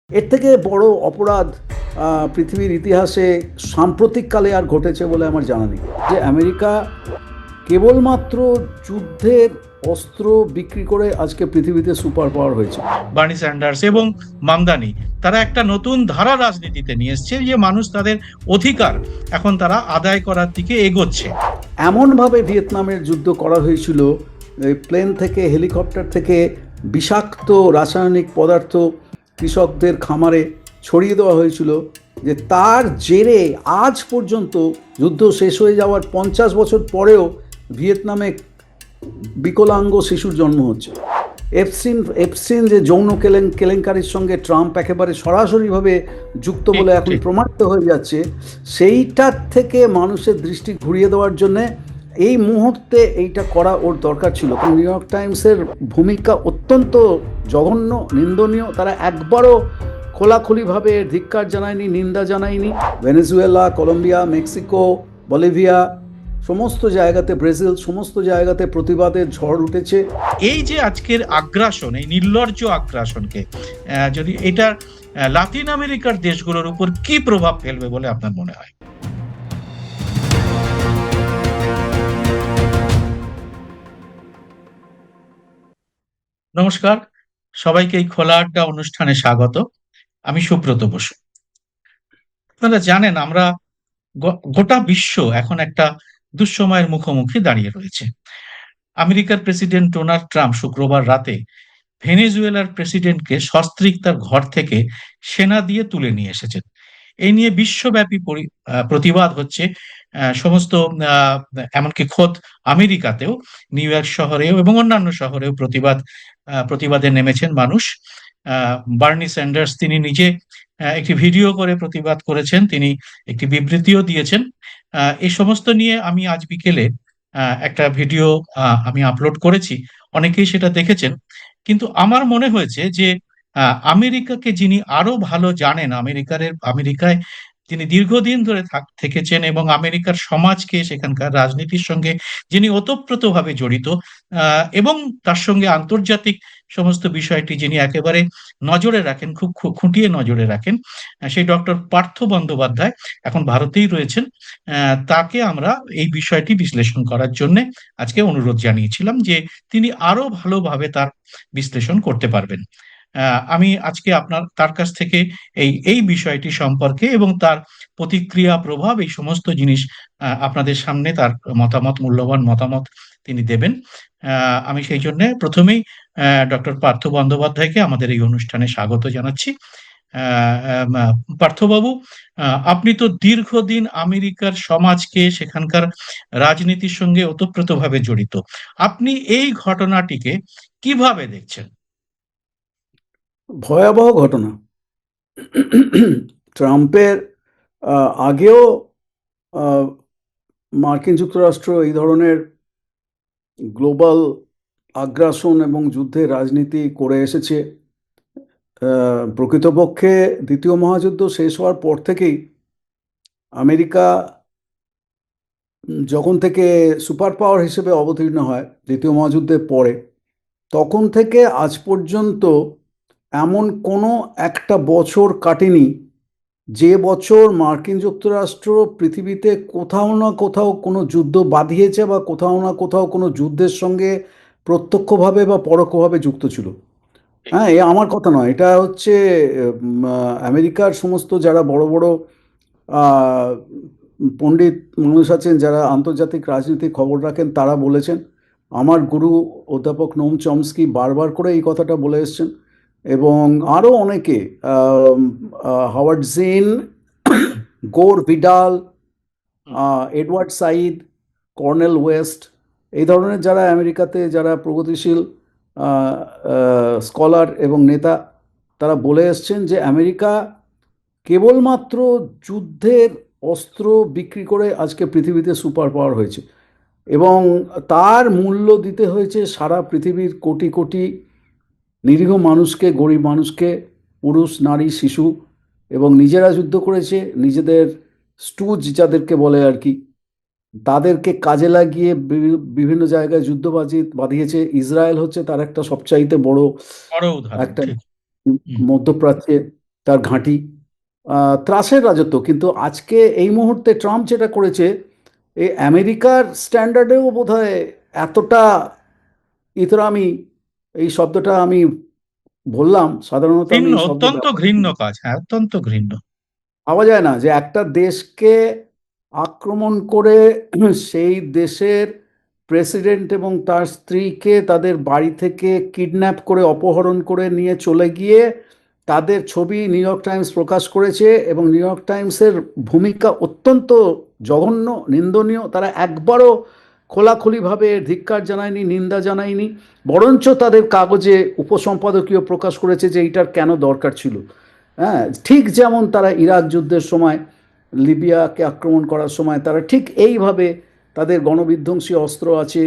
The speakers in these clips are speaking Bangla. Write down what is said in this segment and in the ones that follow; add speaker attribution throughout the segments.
Speaker 1: এর থেকে বড় অপরাধ পৃথিবীর ইতিহাসে সাম্প্রতিককালে আর ঘটেছে বলে আমার জানা নেই। যে আমেরিকা কেবলমাত্র যুদ্ধের অস্ত্র বিক্রি করে আজকে পৃথিবীতে সুপার পাওয়ার হয়েছে।
Speaker 2: বার্নি স্যান্ডার্স এবং মামদানি তারা একটা নতুন ধারা রাজনীতিতে নিয়ে এসছে, যে মানুষ তাদের অধিকার এখন তারা আদায় করার দিকে এগোচ্ছে।
Speaker 1: এমনভাবে ভিয়েতনামের যুদ্ধ করা হয়েছিল, প্লেন থেকে, হেলিকপ্টার থেকে বিষাক্ত রাসায়নিক পদার্থ কৃষকদের খামারে ছড়িয়ে দেওয়া হয়েছিল, যে তার জেরে আজ পর্যন্ত যুদ্ধ শেষ হয়ে যাওয়ার 50 বছর পরেও ভিয়েতনামে বিকলাঙ্গ শিশুর জন্ম হচ্ছে। এপস্টিন যে যৌন কেলেঙ্কারির সঙ্গে ট্রাম্প একেবারে সরাসরিভাবে যুক্ত বলে এখন প্রমাণিত হয়ে যাচ্ছে, সেইটার থেকে মানুষের দৃষ্টি ঘুরিয়ে দেওয়ার জন্যে এই মুহূর্তে এইটা করা ওর দরকার ছিল। নিউ ইয়র্ক টাইমসের ভূমিকা অত্যন্ত জঘন্য, নিন্দনীয়। তারা একবারও খোলাখুলিভাবে ধিক্কার জানায়নি, নিন্দা জানায়নি। ভেনেজুয়েলা, কলম্বিয়া, মেক্সিকো, বলিভিয়া, সমস্ত জায়গাতে, ব্রাজিল, সমস্ত জায়গাতে প্রতিবাদের ঝড় উঠেছে।
Speaker 2: এই যে আজকের আগ্রাসন, এই নির্লজ্জ আগ্রাসনকে যদি এটা লাতিন আমেরিকার দেশগুলোর উপর কি প্রভাব ফেলবে বলে আপনার মনে হয়? নমস্কার, সবাইকে এই খোলা আড্ডা অনুষ্ঠানে স্বাগত। আমি সুব্রত বসু। আপনারা জানেন, আমরা গোটা বিশ্ব এখন একটা দুঃসময়ের মুখোমুখি দাঁড়িয়ে রয়েছে। আমেরিকার প্রেসিডেন্ট ডোনাল্ড ট্রাম্প শুক্রবার রাতে ভেনেজুয়েলার প্রেসিডেন্টকে সস্ত্রীক তার ঘর থেকে সেনা দিয়ে তুলে নিয়ে এসেছেন। এই নিয়ে বিশ্বব্যাপী প্রতিবাদ হচ্ছে। সমস্ত এমনকি খোদ আমেরিকাতেও, নিউ ইয়র্ক শহরেও এবং অন্যান্য শহরেও প্রতিবাদে নেমেছেন মানুষ। বার্নি স্যান্ডার্স তিনি নিজে একটি ভিডিও করে প্রতিবাদ করেছেন, তিনি একটি বিবৃতিও দিয়েছেন। এই সমস্ত নিয়ে আমি আজ বিকেলে একটা ভিডিও আমি আপলোড করেছি, অনেকেই সেটা দেখেছেন। কিন্তু আমার মনে হয়েছে যে আমেরিকাকে যিনি আরো ভালো জানেন, আমেরিকায় তিনি দীর্ঘদিন ধরে থেকেছেন এবং আমেরিকার সমাজকে, সেখানকার রাজনীতির সঙ্গে যিনি ওতপ্রোতভাবে জড়িত, এবং তার সঙ্গে আন্তর্জাতিক সমস্ত বিষয়টি যিনি একেবারে নজরে রাখেন, খুব খুঁটিয়ে নজরে রাখেন, সেই ডক্টর পার্থ বন্দ্যোপাধ্যায় এখন ভারতেই রয়েছেন। তাকে আমরা এই বিষয়টি বিশ্লেষণ করার জন্য আজকে অনুরোধ জানিয়েছিলাম, যে তিনি আরো ভালোভাবে তার বিশ্লেষণ করতে পারবেন। আমি আজকে তার কাছ থেকে এই এই বিষয়টি সম্পর্কে এবং তার প্রতিক্রিয়া, প্রভাব, এই সমস্ত জিনিস আপনাদের সামনে তার মূল্যবান মতামত তিনি দেবেন। আমি সেই জন্য প্রথমেই ডক্টর পার্থ বন্দ্যোপাধ্যায়কে আমাদের এই অনুষ্ঠানে স্বাগত জানাচ্ছি। পার্থবাবু, আপনি তো দীর্ঘদিন আমেরিকার সমাজকে, সেখানকার রাজনীতির সঙ্গে ওতপ্রোতভাবে জড়িত। আপনি এই ঘটনাটিকে কিভাবে দেখছেন?
Speaker 1: ভয়াবহ ঘটনা। ট্রাম্পের আগেও মার্কিন যুক্তরাষ্ট্র এই ধরনের গ্লোবাল আগ্রাসন এবং যুদ্ধের রাজনীতি করে এসেছে। প্রকৃতপক্ষে দ্বিতীয় মহাযুদ্ধ শেষ হওয়ার পর থেকেই আমেরিকা যখন থেকে সুপার পাওয়ার হিসেবে অবতীর্ণ হয় দ্বিতীয় মহাযুদ্ধের পরে, তখন থেকে আজ পর্যন্ত এমন কোনো একটা বছর কাটেনি যে বছর মার্কিন যুক্তরাষ্ট্র পৃথিবীতে কোথাও না কোথাও কোনো যুদ্ধ বাঁধিয়েছে বা কোথাও না কোথাও কোনো যুদ্ধের সঙ্গে প্রত্যক্ষভাবে বা পরোক্ষভাবে যুক্ত ছিল। হ্যাঁ, এ আমার কথা নয়, এটা হচ্ছে আমেরিকার সমস্ত যারা বড় বড় আহ, পণ্ডিত মানুষ আছেন, যারা আন্তর্জাতিক রাজনীতির খবর রাখেন, তারা বলেছেন। আমার গুরু অধ্যাপক নোম চমস্কি বারবার করে এই কথাটা বলে এসছেন, এবং আরও অনেকে, হাওয়ার্ড জিন, গোর ভিডাল, এডওয়ার্ড সাইদ, কর্নেল ওয়েস্ট, এই ধরনের যারা আমেরিকাতে যারা প্রগতিশীল স্কলার এবং নেতা, তারা বলে এসছেন যে আমেরিকা কেবলমাত্র যুদ্ধের অস্ত্র বিক্রি করে আজকে পৃথিবীতে সুপার পাওয়ার হয়েছে, এবং তার মূল্য দিতে হয়েছে সারা পৃথিবীর কোটি কোটি নিরীহ মানুষকে, গরিব মানুষকে, পুরুষ, নারী, শিশু, এবং নিজেরা যুদ্ধ করেছে, নিজেদের স্টুজ যাদেরকে বলে আর কি, তাদেরকে কাজে লাগিয়ে বিভিন্ন জায়গায় যুদ্ধ বাঁধিয়েছে। ইসরায়েল হচ্ছে তার একটা সবচাইতে বড়
Speaker 2: বড় উদাহরণ,
Speaker 1: একটা
Speaker 2: ঠিক। হুম।
Speaker 1: মধ্যপ্রাচ্যে তার ঘাঁটি, ত্রাসের রাজত্ব। কিন্তু আজকে এই মুহূর্তে ট্রাম্প যেটা করেছে, এই আমেরিকার স্ট্যান্ডার্ডেও বোধহয় এতটা ইতরামি, এই শব্দটা আমি বললাম, সাধারণত আমি
Speaker 2: ঘৃণ্য,
Speaker 1: এই শব্দ
Speaker 2: অত্যন্ত
Speaker 1: ব্যবহার করি
Speaker 2: ঘৃণ্য
Speaker 1: না।
Speaker 2: কাজ, হ্যাঁ, অত্যন্ত ঘৃণ্য।
Speaker 1: ভাবা যায় না যে একটা দেশকে আক্রমণ করে সেই দেশের প্রেসিডেন্ট এবং তার স্ত্রীকে তাদের বাড়ি থেকে কিডন্যাপ করে অপহরণ করে নিয়ে চলে গিয়ে তাদের ছবি নিউ ইয়র্ক টাইমস প্রকাশ করেছে, এবং নিউ ইয়র্ক টাইমসের ভূমিকা অত্যন্ত জঘন্য, নিন্দনীয়। তারা একবারও খোলাখুলিভাবে ধিক্কার জানায়নি, নিন্দা জানায়নি, বরঞ্চ তাদের কাগজে উপসম্পাদকীয় প্রকাশ করেছে যে এইটার কেন দরকার ছিল। হ্যাঁ, ঠিক যেমন তারা ইরাক যুদ্ধের সময়, লিবিয়াকে আক্রমণ করার সময় তারা ঠিক এইভাবে তাদের গণবিধ্বংসী অস্ত্র আছে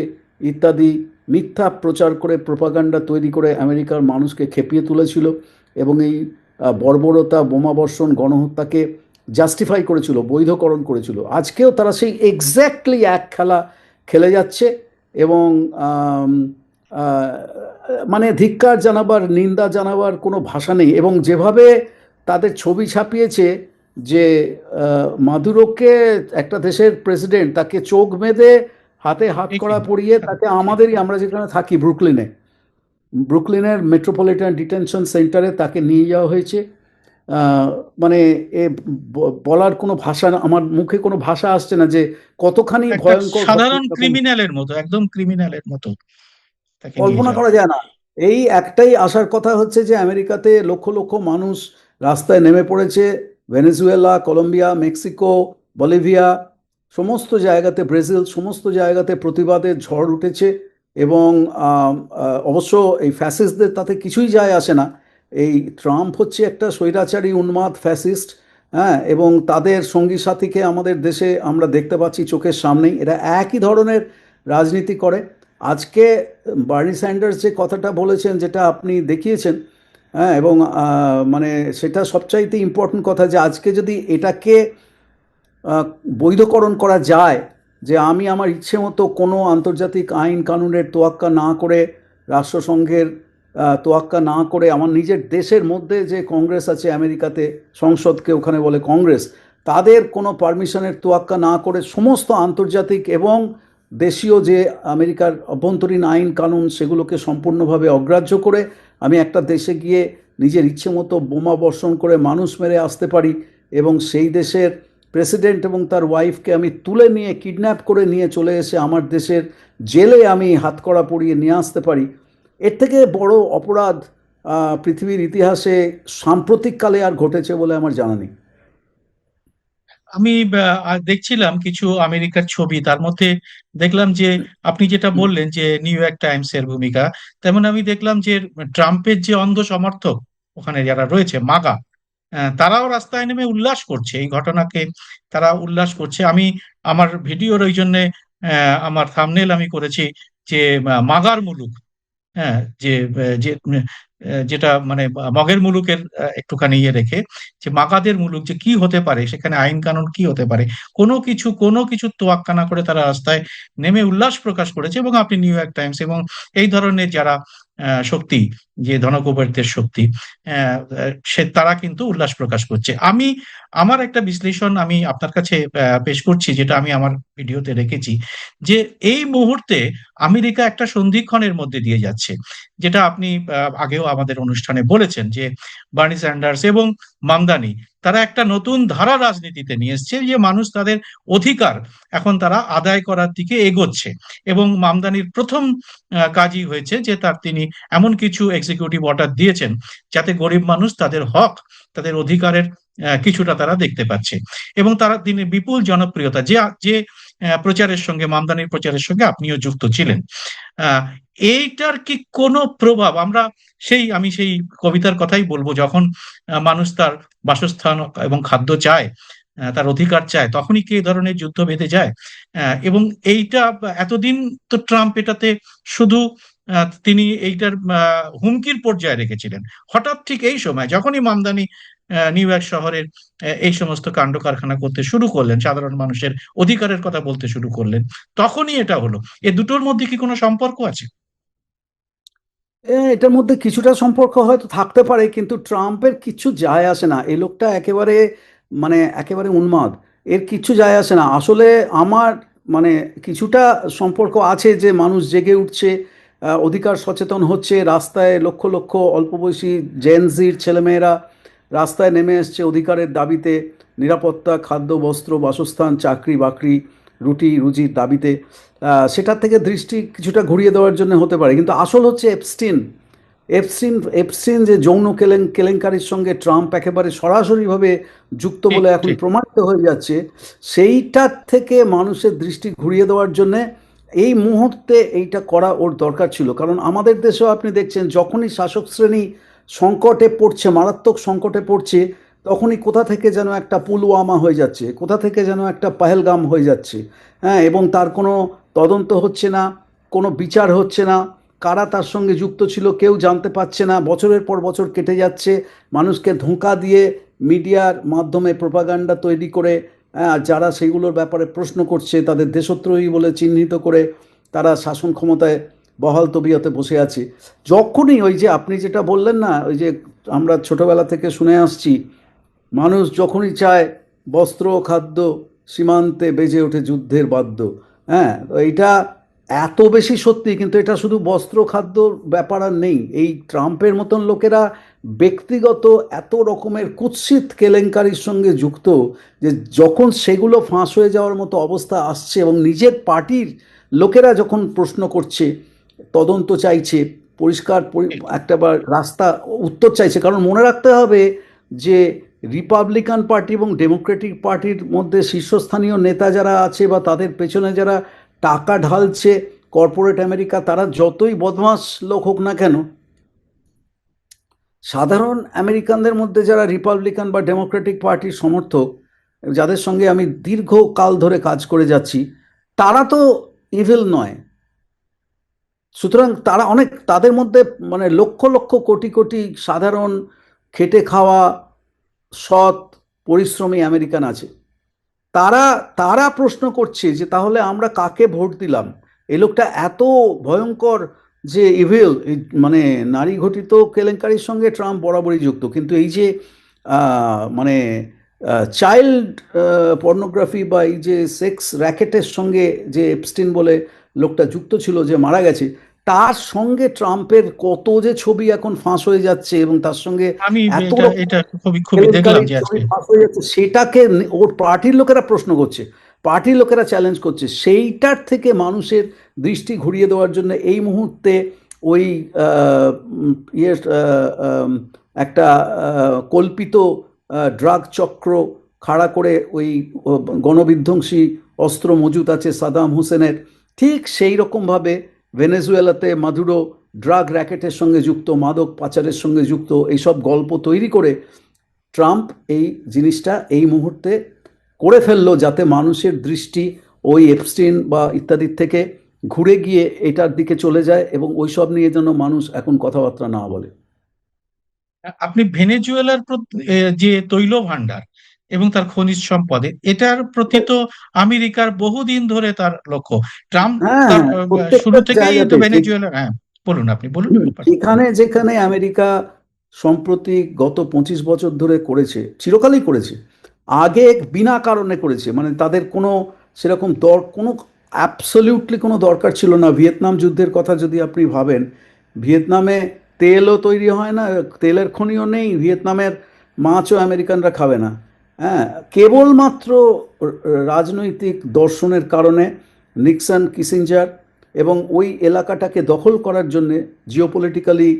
Speaker 1: ইত্যাদি মিথ্যা প্রচার করে, প্রোপাগান্ডা তৈরি করে আমেরিকার মানুষকে খেপিয়ে তুলেছিল, এবং এই বর্বরতা, বোমাবর্ষণ, গণহত্যাকে জাস্টিফাই করেছিল, বৈধকরণ করেছিল। আজকেও তারা সেই এক্স্যাক্টলি এক খেলা খেলে যাচ্ছে, এবং আম, আহ, মানে ধিক্কার জানাবার, নিন্দা জানাবার কোনো ভাষা নেই। এবং যেভাবে তাদের ছবি ছাপিয়েছে যে মাদুরোকে, একটা দেশের প্রেসিডেন্ট, তাকে চোখ বেঁধে হাতে হাত
Speaker 2: ঠিকই,
Speaker 1: কড়া পরিয়ে তাকে
Speaker 2: ঠিক।
Speaker 1: আমাদেরই, আমরা যেখানে থাকি ব্রুকলিনে, ব্রুকলিনের মেট্রোপলিটন ডিটেনশন সেন্টারে তাকে নিয়ে যাওয়া হয়েছে। আহ, মানে এ বলার কোনো ভাষা আমার মুখে কোনো ভাষা আসছে না যে কতখানি
Speaker 2: একটা
Speaker 1: ভয়ঙ্কর ঘটনা
Speaker 2: সাধারণ
Speaker 1: তখন।
Speaker 2: ক্রিমিনালের মতো, একদম ক্রিমিনালের মতো তাকে নিয়ে
Speaker 1: কল্পনা
Speaker 2: যাওয়া
Speaker 1: করা
Speaker 2: হয়।
Speaker 1: যায় না। এই একটাই আসার কথা হচ্ছে যে আমেরিকাতে লক্ষ লক্ষ মানুষ রাস্তায় নেমে পড়েছে, ভেনেজুয়েলা, কলম্বিয়া, মেক্সিকো, বলিভিয়া, সমস্ত জায়গাতে, ব্রাজিল, সমস্ত জায়গাতে প্রতিবাদের ঝড় উঠেছে। এবং অবশ্য এই ফ্যাসিস্টদের তাতে কিছুই যায় আসে না। এই ট্রাম্প হচ্ছে একটা স্বৈরাচারী উন্মাদ ফ্যাসিস্ট। হ্যাঁ, এবং তাদের সঙ্গী সাথীকে আমাদের দেশে আমরা দেখতে পাচ্ছি চোখের সামনেই, এরা একই ধরনের রাজনীতি করে। আজকে বার্নি স্যান্ডার্স যে কথাটা বলেছেন, যেটা আপনি দেখিয়েছেন, হ্যাঁ, এবং মানে সেটা সবচাইতে ইম্পর্টেন্ট কথা, যে আজকে যদি এটাকে আহ, বৈধকরণ করা যায়, যে আমি আমার ইচ্ছে মতো কোনো আন্তর্জাতিক আইন কানুনের তোয়াক্কা না করে, রাষ্ট্রসংঘের তোয়াক্কা না করে, আমার নিজের দেশের মধ্যে যে কংগ্রেস আছে আমেরিকাতে, সংসদকে ওখানে বলে কংগ্রেস, তাদের কোনো পারমিশনের তোয়াক্কা না করে সমস্ত আন্তর্জাতিক এবং দেশীয় যে আমেরিকার অভ্যন্তরীণ আইন কানুন, সেগুলোকে সম্পূর্ণভাবে অগ্রাহ্য করে আমি একটা দেশে গিয়ে নিজের ইচ্ছে মতো বোমা বর্ষণ করে মানুষ মেরে আসতে পারি, এবং সেই দেশের প্রেসিডেন্ট এবং তার ওয়াইফকে আমি তুলে নিয়ে, কিডন্যাপ করে নিয়ে চলে এসে আমার দেশের জেলে আমি হাতকড়া পরিয়ে নিয়ে আসতে পারি। এর থেকে বড় অপরাধ পৃথিবীর ইতিহাসে সাম্প্রতিককালে আর ঘটেছে বলে আমার জানা নেই।
Speaker 2: আমি দেখছিলাম কিছু আমেরিকার ছবি, তার মধ্যে দেখলাম যে আপনি যেটা বললেন যে নিউ ইয়র্ক টাইমস এর ভূমিকা, তেমন আমি দেখলাম যে ট্রাম্পের যে অন্ধ সমর্থক ওখানে যারা রয়েছে, মাগা, তারাও রাস্তায় নেমে উল্লাস করছে এই ঘটনাকে। তারা উল্লাস করছে। আমি আমার ভিডিওর ওই জন্য আমার থাম্বনেল আমি করেছি যে মাগার মুলুক। হ্যাঁ, যে যেটা মানে মগের মুলুকের একটুখানি ইয়ে রেখে, যে মাকাদের মুলুক যে কি হতে পারে, সেখানে আইন কানুন কি হতে পারে, কোনো কিছু তোয়াক্কা না করে তারা রাস্তায় নেমে উল্লাস প্রকাশ করেছে। এবং আপনি নিউ ইয়র্ক টাইমস এবং এই ধরনের যারা শক্তি, যে ধনকুবেরদের শক্তি, তারা কিন্তু উল্লাস প্রকাশ করছে। আমার একটা বিশ্লেষণ আমি আপনার কাছে পেশ করছি, যেটা আমি আমার ভিডিওতে রেখেছি, যে এই মুহূর্তে আমেরিকা একটা সন্ধিক্ষণের মধ্যে দিয়ে যাচ্ছে, যেটা আপনি আগেও আমাদের অনুষ্ঠানে বলেছেন, যে বার্নি স্যান্ডার্স এবং মামদানি তারা একটা নতুন ধারা রাজনীতিতে নিয়ে এসছে, যে মানুষ তাদের অধিকার এখন তারা আদায় করার দিকে এগোচ্ছে। এবং মামদানির প্রথম কাজই হয়েছে যে তিনি এমন কিছু এক্সিকিউটিভ অর্ডার দিয়েছেন যাতে গরিব মানুষ তাদের হক, তাদের অধিকারের কিছুটা তারা দেখতে পাচ্ছে। এবং তিনি বিপুল জনপ্রিয়তা, যে যে প্রচারের সঙ্গে, মামদানির প্রচারের সঙ্গে আপনিও যুক্ত ছিলেন। আহ এইটার কি কোনো প্রভাব আমরা, আমি সেই কবিতার কথাই বলবো, যখন মানুষ তার বাসস্থান এবং খাদ্য চায়, তার অধিকার চায়, তখনই কি এই ধরনের যুদ্ধ বেঁধে যায়? এবং এইটা এতদিন তো ট্রাম্প এটাতে শুধু তিনি এইটার হুমকির পর্যায়ে রেখেছিলেন। হঠাৎ ঠিক এই সময় যখনই মামদানি নিউ ইয়র্ক শহরের এই সমস্ত কাণ্ড কারখানা করতে শুরু করলেন, সাধারণ মানুষের অধিকারের কথা বলতে শুরু করলেন, তখনই এটা হলো। এ দুটোর মধ্যে কি কোনো সম্পর্ক আছে?
Speaker 1: এটার মধ্যে কিছুটা সম্পর্ক হয়তো থাকতে পারে, কিন্তু ট্রাম্পের কিছু যায় আসে না। এই লোকটা একেবারে মানে একেবারে উন্মাদ। এর কিচ্ছু যায় আসে না আসলে। আমার মানে কিছুটা সম্পর্ক আছে যে মানুষ জেগে উঠছে, অধিকার সচেতন হচ্ছে, রাস্তায় লক্ষ লক্ষ অল্প বয়সী জেনজির ছেলেমেয়েরা রাস্তায় নেমে এসছে অধিকারের দাবিতে, নিরাপত্তা, খাদ্য, বস্ত্র, বাসস্থান, চাকরি বাকরি, রুটি রুজির দাবিতে। সেটার থেকে দৃষ্টি কিছুটা ঘুরিয়ে দেওয়ার জন্য হতে পারে, কিন্তু আসল হচ্ছে এপস্টিন। এপস্টিন যে যৌন কেলেঙ্কারির সঙ্গে ট্রাম্প একেবারে সরাসরিভাবে যুক্ত
Speaker 2: ঠিক
Speaker 1: বলে এখন
Speaker 2: ঠিক।
Speaker 1: প্রমাণিত হয়ে যাচ্ছে। সেইটার থেকে মানুষের দৃষ্টি ঘুরিয়ে দেওয়ার জন্যে এই মুহূর্তে এইটা করা ওর দরকার ছিল। কারণ আমাদের দেশেও আপনি দেখছেন যখনই শাসক শ্রেণী সংকটে পড়ছে, মারাত্মক সংকটে পড়ছে, তখনই কোথা থেকে যেন একটা পুলওয়ামা হয়ে যাচ্ছে, কোথা থেকে যেন একটা পহেলগাম হয়ে যাচ্ছে। হ্যাঁ, এবং তার কোনো তদন্ত হচ্ছে না, কোনো বিচার হচ্ছে না, কারা তার সঙ্গে যুক্ত ছিল কেউ জানতে পারছে না, বছরের পর বছর কেটে যাচ্ছে। মানুষকে ধোঁকা দিয়ে মিডিয়ার মাধ্যমে প্রোপাগান্ডা তৈরি করে, যারা সেগুলোর ব্যাপারে প্রশ্ন করছে তাদের দেশদ্রোহী বলে চিহ্নিত করে তারা শাসন ক্ষমতায় বহাল তবিয়তে বসে আছে। যখনই ওই যে আপনি যেটা বললেন না, ওই যে আমরা ছোটবেলা থেকে শুনে আসছি, মানুষ যখনই চায় বস্ত্র খাদ্য, সীমান্তে বেজে ওঠে যুদ্ধের বাদ্য। হ্যাঁ, তো এইটা এত বেশি সত্যি, কিন্তু এটা শুধু বস্ত্র খাদ্যর ব্যাপার আর নেই। এই ট্রাম্পের মতন লোকেরা ব্যক্তিগত এত রকমের কুৎসিত কেলেঙ্কারির সঙ্গে যুক্ত, যে যখন সেগুলো ফাঁস হয়ে যাওয়ার মতো অবস্থা আসছে এবং নিজের পার্টির লোকেরা যখন প্রশ্ন করছে, তদন্ত চাইছে, পরিষ্কার
Speaker 2: ঠিক।
Speaker 1: একটা বার রাস্তা উত্তর চাইছে। কারণ মনে রাখতে হবে যে রিপাবলিকান পার্টি এবং ডেমোক্রেটিক পার্টির মধ্যে শীর্ষস্থানীয় নেতা যারা আছে বা তাদের পেছনে যারা টাকা ঢালছে, কর্পোরেট আমেরিকা, তারা যতই বদমাস লোক হোক না কেন, সাধারণ আমেরিকানদের মধ্যে যারা রিপাবলিকান বা ডেমোক্রেটিক পার্টির সমর্থক, যাদের সঙ্গে আমি দীর্ঘকাল ধরে কাজ করে যাচ্ছি, তারা তো ইভিল নয়। সুতরাং তারা অনেক, তাদের মধ্যে মানে লক্ষ লক্ষ কোটি কোটি সাধারণ খেটে খাওয়া সৎ পরিশ্রমী আমেরিকান আছে। তারা তারা প্রশ্ন করছে যে তাহলে আমরা কাকে ভোট দিলাম। এই লোকটা এত ভয়ঙ্কর যে ইভিল, মানে নারী ঘটিত কেলেঙ্কারির সঙ্গে ট্রাম্প বরাবরই যুক্ত, কিন্তু এই যে মানে চাইল্ড পর্নোগ্রাফি বা এই যে সেক্স র্যাকেটের সঙ্গে যে এপস্টিন বলে লোকটা যুক্ত ছিল যে মারা গেছে, তার সঙ্গে ট্রাম্পের কত যে ছবি এখন ফাঁস হয়ে যাচ্ছে এবং তার সঙ্গে
Speaker 2: আমি
Speaker 1: এত
Speaker 2: এটা
Speaker 1: রকম
Speaker 2: এটা খুবই খুবই দেখলাম
Speaker 1: কেলেঙ্কারির
Speaker 2: যে
Speaker 1: ছবি
Speaker 2: আজকে।
Speaker 1: ফাঁস হয়ে যাচ্ছে, সেটাকে ওর পার্টির লোকেরা প্রশ্ন করছে, পার্টির লোকেরা চ্যালেঞ্জ করছে। সেইটার থেকে মানুষের দৃষ্টি ঘুরিয়ে দেওয়ার জন্য এই মুহূর্তে ওই আহ, ইয়ে একটা কল্পিত ড্রাগ চক্র খাড়া করে ওই গণবিধ্বংসী অস্ত্র মজুত আছে সাদাম হোসেনের, ঠিক সেই রকমভাবে ভেনেজুয়েলাতে মাদুরো ড্রাগ র্যাকেটের সঙ্গে যুক্ত, মাদক পাচারের সঙ্গে যুক্ত, এইসব গল্প তৈরি করে ট্রাম্প এই জিনিসটা এই মুহূর্তে করে ফেললো, যাতে মানুষের দৃষ্টি ওই এপস্টিন বা ইত্যাদির থেকে ঘুরে গিয়ে এটার দিকে চলে যায় এবং ওই সব নিয়ে যেন মানুষ এখন কথাবার্তা না বলে।
Speaker 2: আপনি ভেনেজুয়েলার যে তৈল ভান্ডার এবং তার খনিজ সম্পদের এটার প্রতি তো আমেরিকার বহুদিন ধরে তার লক্ষ্য। ট্রাম্প
Speaker 1: হ্যাঁ
Speaker 2: তার
Speaker 1: হ্যাঁ,
Speaker 2: শুরু
Speaker 1: প্রত্যেকটা
Speaker 2: থেকেই তো
Speaker 1: জায়গাতে
Speaker 2: ভেনেজুয়েলার, হ্যাঁ বলুন, আপনি বলুন ব্যাপারটা।
Speaker 1: যেখানে যেখানে আমেরিকা সম্প্রতি গত 25 বছর ধরে করেছে, চিরকালই করেছে, আগে বিনা কারণে করেছে, মানে তাদের কোনো সেরকম কোনো অ্যাবসলিউটলি কোনো দরকার ছিল না। ভিয়েতনাম যুদ্ধের কথা যদি আপনি ভাবেন, ভিয়েতনামে তেলও তৈরি হয় না, তেলের খনিও নেই, ভিয়েতনামের মাছও আমেরিকানরা খাবে না। হ্যাঁ, কেবলমাত্র রাজনৈতিক দর্শনের কারণে নিক্সন, কিসিঞ্জার এবং ওই এলাকাটাকে দখল করার জন্যে, জিওপলিটিক্যালি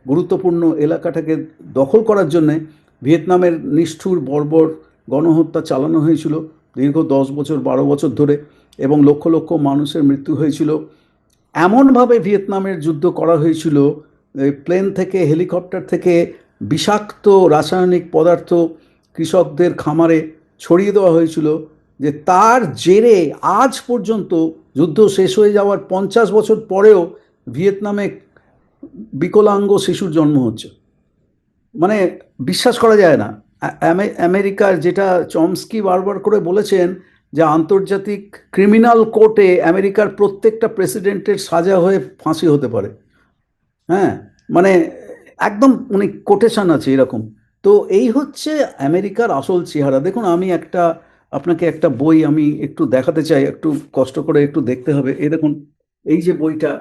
Speaker 1: গুরুত্বপূর্ণ এলাকাটাকে দখল করার জন্যে ভিয়েতনামের নিষ্ঠুর বর্বর গণহত্যা চালানো হয়েছিল দীর্ঘ 10 বছর 12 বছর ধরে, এবং লক্ষ লক্ষ মানুষের মৃত্যু হয়েছিল। এমনভাবে ভিয়েতনামের যুদ্ধ করা হয়েছিল, এই প্লেন থেকে, হেলিকপ্টার থেকে বিষাক্ত রাসায়নিক পদার্থ কৃষকদের খামারে ছড়িয়ে দেওয়া হয়েছিল, যে তার জেরে আজ পর্যন্ত যুদ্ধ শেষ হয়ে যাওয়ার 50 বছর পরেও ভিয়েতনামে বিকলাঙ্গ শিশুর জন্ম হচ্ছে। মানে বিশ্বাস করা যায় না। আমেরিকার যেটা চমস্কি বারবার করে বলেছেন, যে আন্তর্জাতিক ক্রিমিনাল কোর্টে আমেরিকার প্রত্যেকটা প্রেসিডেন্টের সাজা হয়ে ফাঁসি হতে পারে। হ্যাঁ, মানে একদম মানে কোটেশন আছে এরকম। তো এই হচ্ছে আমেরিকার আসল চেহারা। দেখুন আমি আপনাকে একটা বই আমি একটু দেখাতে চাই, একটু কষ্ট করে একটু দেখতে হবে। এই দেখুন, এই যে বইটা,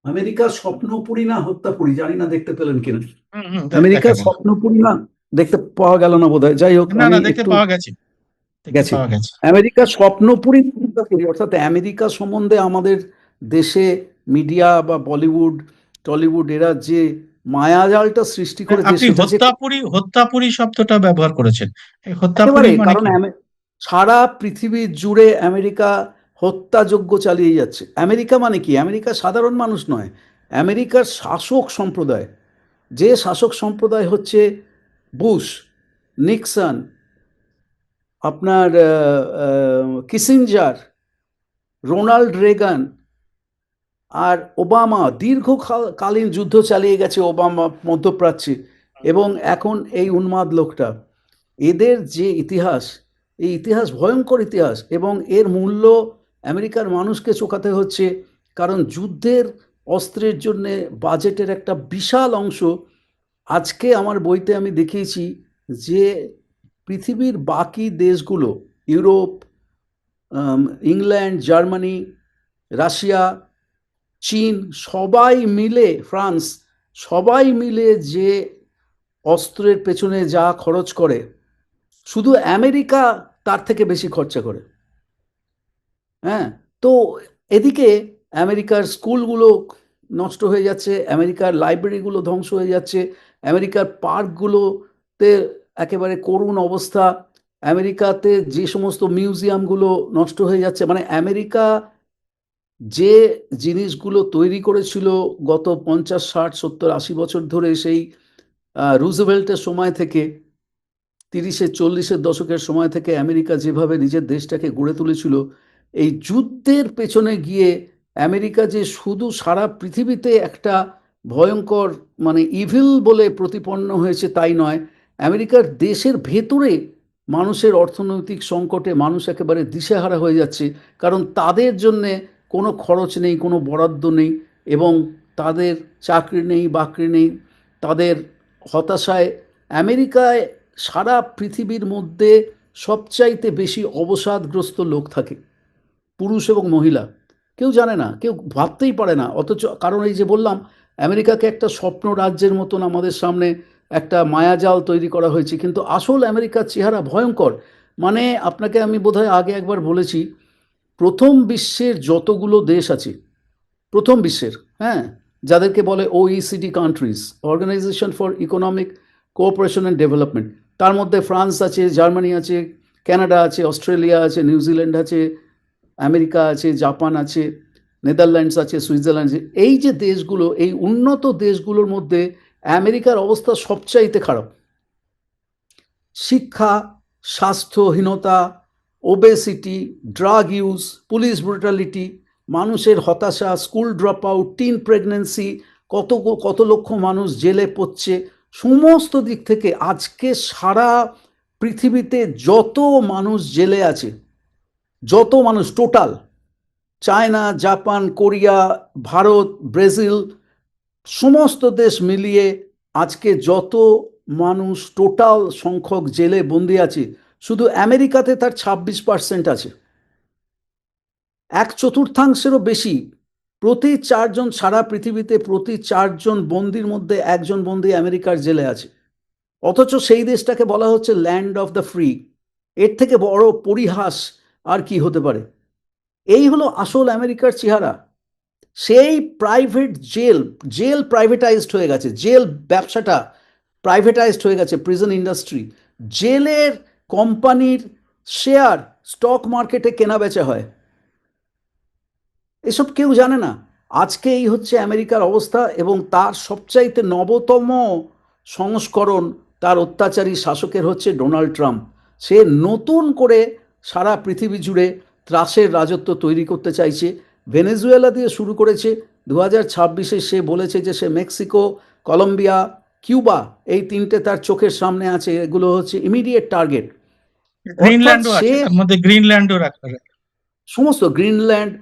Speaker 1: আমেরিকার স্বপ্নপুরী না হত্যাপুরী, জানি না দেখতে পেলেন কিনা।
Speaker 2: হুম হুম,
Speaker 1: আমেরিকার
Speaker 2: দেখাবেন।
Speaker 1: স্বপ্নপুরী না, দেখতে পাওয়া গেল না বোধহয়, যাই হোক
Speaker 2: না
Speaker 1: আমি
Speaker 2: না, দেখতে
Speaker 1: একটু
Speaker 2: পাওয়া গেছে, দেখতে
Speaker 1: গেছি।
Speaker 2: পাওয়া গেছে।
Speaker 1: আমেরিকার স্বপ্নপুরী না হত্যাপুরী, অর্থাৎ আমেরিকা সম্বন্ধে আমাদের দেশে মিডিয়া বা বলিউড টলিউড এরা যে মায়াজালটা সৃষ্টি করেছে
Speaker 2: আপনি
Speaker 1: সেটা যে
Speaker 2: হত্যাপুরী শব্দটা ব্যবহার করেছেন। এই হত্যাপুরী
Speaker 1: একেবারে,
Speaker 2: মানে
Speaker 1: কারণ
Speaker 2: কি?
Speaker 1: সারা পৃথিবী জুড়ে আমেরিকা হত্যাযজ্ঞ চালিয়ে যাচ্ছে। আমেরিকা মানে কি? আমেরিকা সাধারণ মানুষ নয়, আমেরিকার শাসক সম্প্রদায়। যে শাসক সম্প্রদায় হচ্ছে বুশ, নিক্সন, আপনার কিসিঞ্জার, রোনাল্ড রেগান আর ওবামা। দীর্ঘকালীন যুদ্ধ চালিয়ে গেছে ওবামা মধ্যপ্রাচ্যে, এবং এখন এই উন্মাদ লোকটা। এদের যে ইতিহাস, এই ইতিহাস ভয়ঙ্কর ইতিহাস, এবং এর মূল্য আমেরিকার মানুষকে চোকাতে হচ্ছে। কারণ যুদ্ধের অস্ত্রের জন্যে বাজেটের একটা বিশাল অংশ, আজকে আমার বইতে আমি দেখিয়েছি যে পৃথিবীর বাকি দেশগুলো, ইউরোপ, ইংল্যান্ড, জার্মানি, রাশিয়া, চীন, সবাই মিলে, ফ্রান্স, সবাই মিলে যে অস্ত্রের পেছনে যা খরচ করে, শুধু আমেরিকা তার থেকে বেশি খরচা করে। হ্যাঁ, তো এদিকে আমেরিকার স্কুলগুলো নষ্ট হয়ে যাচ্ছে, আমেরিকার লাইব্রেরিগুলো ধ্বংস হয়ে যাচ্ছে, আমেরিকার পার্কগুলোতে একেবারে করুণ অবস্থা, আমেরিকাতে যে সমস্ত মিউজিয়ামগুলো নষ্ট হয়ে যাচ্ছে। মানে আমেরিকা যে জিনিসগুলো তৈরি করেছিল গত 50, 60, 70, 80 বছর ধরে, সেই রুজভেল্টের সময় থেকে, 30-40 দশকের সময় থেকে আমেরিকা যেভাবে নিজের দেশটাকে গড়ে তুলেছিল, এই যুদ্ধের পেছনে গিয়ে আমেরিকা যে শুধু সারা পৃথিবীতে একটা ভয়ঙ্কর মানে ইভিল বলে প্রতিপন্ন হয়েছে তাই নয়, আমেরিকার দেশের ভেতরে মানুষের অর্থনৈতিক সংকটে মানুষ একেবারে দিশেহারা হয়ে যাচ্ছে। কারণ তাদের জন্যে কোনো খরচ নেই, কোনো বরাদ্দ নেই, এবং তাদের চাকরি নেই, বাকরি নেই, তাদের হতাশায়। আমেরিকায় সারা পৃথিবীর মধ্যে সবচাইতে বেশি অবসাদগ্রস্ত লোক থাকে, পুরুষ এবং মহিলা। কেউ জানে না, কেউ ভাবতেই পারে না, অথচ কারণ এই যে বললাম, আমেরিকাকে একটা স্বপ্ন রাজ্যের মতন আমাদের সামনে একটা মায়াজাল তৈরি করা হয়েছে, কিন্তু আসল আমেরিকার চেহারা ভয়ঙ্কর। মানে আপনাকে আমি বোধহয় আগে একবার বলেছি, প্রথম বিশ্বের যতগুলো দেশ আছে, প্রথম বিশ্বের, হ্যাঁ, যাদেরকে বলে OECD countries, organisation for economic cooperation and development, তার মধ্যে ফ্রান্স আছে, জার্মানি আছে, কানাডা আছে, অস্ট্রেলিয়া আছে, নিউজিল্যান্ড আছে, আমেরিকা আছে, জাপান আছে, নেদারল্যান্ডস আছে, সুইজারল্যান্ড আছে। এই যে দেশগুলো, এই উন্নত দেশগুলোর মধ্যে আমেরিকার অবস্থা সবচাইতে খারাপ। শিক্ষা, স্বাস্থ্যহীনতা, obesity, drug use, police brutality, মানুষের হতাশা, school drop out, teen pregnancy, কত কত লক্ষ মানুষ জেলে পড়ছে। সমস্ত দিক থেকে আজকে সারা পৃথিবীতে যত মানুষ জেলে আছে, যত মানুষ total, China, Japan, Korea, Bharat, Brazil, সমস্ত দেশ মিলিয়ে আজকে যত মানুষ টোটাল সংখ্যক জেলে বন্দি আছে, শুধু আমেরিকাতে তার 26% আছে। 1/4 বেশি, প্রতি 4 জন, সারা পৃথিবীতে প্রতি 4 জন বন্দির মধ্যে একজন বন্দি আমেরিকার জেলে আছে। অথচ সেই দেশটাকে বলা হচ্ছে ল্যান্ড অফ দ্য ফ্রি। এর থেকে বড় পরিহাস আর কি হতে পারে? এই হলো আসল আমেরিকার চেহারা। সেই প্রাইভেট জেল, জেল প্রাইভেটাইজড হয়ে গেছে, জেল ব্যবসাটা প্রাইভেটাইজড হয়ে গেছে, প্রিজন ইন্ডাস্ট্রি, জেলের কোম্পানির শেয়ার স্টক মার্কেটে কেনা বেচা হয়, এসব কেউ জানে না। আজকে এই হচ্ছে আমেরিকার অবস্থা, এবং তার সবচাইতে নবতম সংস্করণ, তার অত্যাচারী শাসকের হচ্ছে ডোনাল্ড ট্রাম্প। সে নতুন করে সারা পৃথিবী জুড়ে ত্রাসের রাজত্ব তৈরি করতে চাইছে। ভেনেজুয়েলা দিয়ে শুরু করেছে, 2026-এ সে বলেছে যে সে মেক্সিকো, কলম্বিয়া, কিউবা, এই তিনটে তার চোখের সামনে আছে, এগুলো হচ্ছে ইমিডিয়েট টার্গেট। অর্থাৎ
Speaker 2: গ্রিনল্যান্ডও
Speaker 1: সে
Speaker 2: আছে, তার মধ্যে গ্রিনল্যান্ডও রাখা।
Speaker 1: সমস্ত গ্রিনল্যান্ড,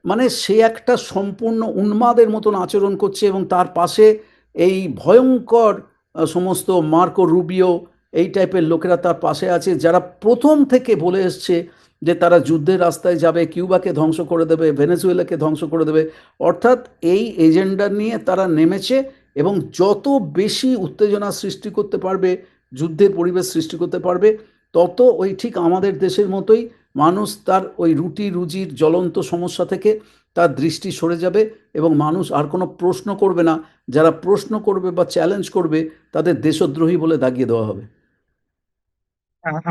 Speaker 1: মানে সে একটা সম্পূর্ণ উন্মাদের মতন আচরণ করছে, এবং তার পাশে এই ভয়ঙ্কর সমস্ত মার্কো রুবিও এই টাইপের লোকেরা তার পাশে আছে, যারা প্রথম থেকে বলে এসছে যে তারা যুদ্ধের রাস্তায় যাবে, কিউবাকে ধ্বংস করে দেবে, ভেনেজুয়েলাকে ধ্বংস করে দেবে। অর্থাৎ এই এজেন্ডা নিয়ে তারা নেমেছে, এবং যত বেশি উত্তেজনা সৃষ্টি করতে পারবে, যুদ্ধের পরিবেশ সৃষ্টি করতে পারবে, তত ওই ঠিক আমাদের দেশের মতোই মানুষ তার ওই রুটি রুজির জ্বলন্ত সমস্যা থেকে তার দৃষ্টি সরে যাবে, এবং মানুষ আর কোনো প্রশ্ন করবে না। যারা প্রশ্ন করবে বা চ্যালেঞ্জ করবে তাদের দেশদ্রোহী বলে দাগিয়ে দেওয়া হবে।